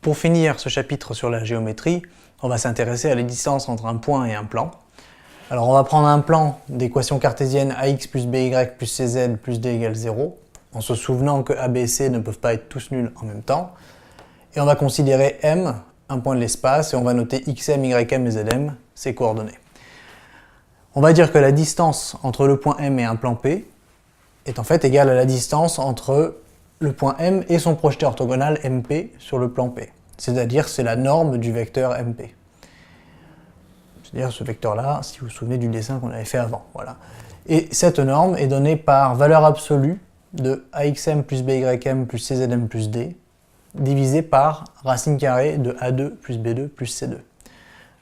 Pour finir ce chapitre sur la géométrie, on va s'intéresser à la distance entre un point et un plan. Alors on va prendre un plan d'équation cartésienne ax plus by plus cz plus d égale 0, en se souvenant que a, b et c ne peuvent pas être tous nuls en même temps. Et on va considérer m, un point de l'espace, et on va noter xm, ym et zm, ses coordonnées. On va dire que la distance entre le point M et un plan P est en fait égale à la distance entre le point M et son projeté orthogonal MP sur le plan P. C'est-à-dire c'est la norme du vecteur MP. C'est-à-dire ce vecteur-là, si vous vous souvenez du dessin qu'on avait fait avant. Voilà. Et cette norme est donnée par valeur absolue de AXM plus BYM plus CZM plus D, divisé par racine carrée de A2 plus B2 plus C2.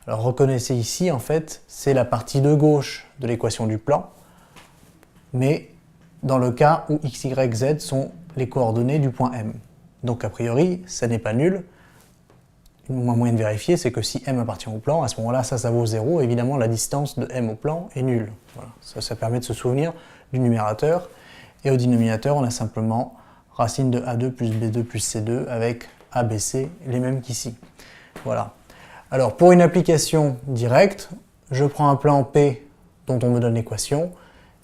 Alors reconnaissez ici, en fait, c'est la partie de gauche de l'équation du plan, mais dans le cas où x, y, z sont les coordonnées du point M. Donc a priori, ça n'est pas nul. Un moyen de vérifier, c'est que si M appartient au plan, à ce moment-là, ça vaut 0. Évidemment, la distance de M au plan est nulle. Voilà. Ça permet de se souvenir du numérateur. Et au dénominateur, on a simplement racine de A2 plus B2 plus C2 avec A, B, C, les mêmes qu'ici. Voilà. Alors, pour une application directe, je prends un plan P dont on me donne l'équation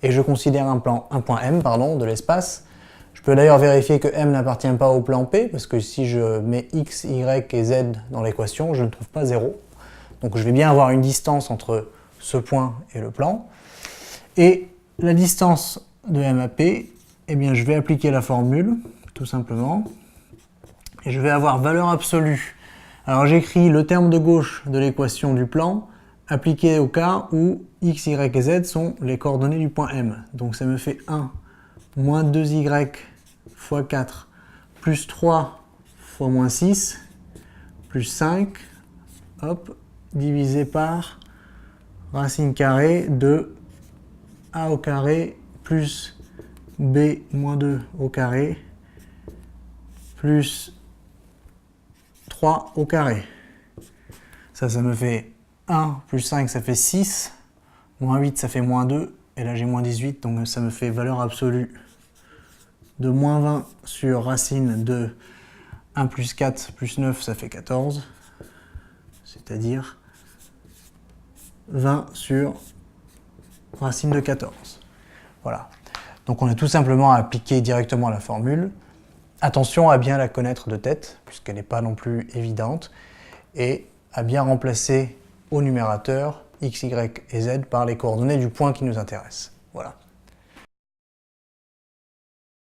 et je considère un point M de l'espace. Je peux d'ailleurs vérifier que M n'appartient pas au plan P parce que si je mets X, Y et Z dans l'équation, je ne trouve pas 0. Donc je vais bien avoir une distance entre ce point et le plan. Et la distance de M à P, eh bien, je vais appliquer la formule, tout simplement. Et je vais avoir valeur absolue. Alors j'écris le terme de gauche de l'équation du plan appliqué au cas où x, y et z sont les coordonnées du point M. Donc ça me fait 1 moins 2y fois 4 plus 3 fois moins 6 plus 5 hop, divisé par racine carrée de a au carré plus b moins 2 au carré plus 3 au carré. Ça me fait 1 plus 5, ça fait 6. Moins 8, ça fait moins 2. Et là, j'ai moins 18, donc ça me fait valeur absolue de moins 20 sur racine de 1 plus 4 plus 9, ça fait 14. C'est-à-dire 20 sur racine de 14. Voilà. Donc on a tout simplement à appliquer directement la formule. Attention à bien la connaître de tête, puisqu'elle n'est pas non plus évidente, et à bien remplacer au numérateur x, y et z par les coordonnées du point qui nous intéresse. Voilà.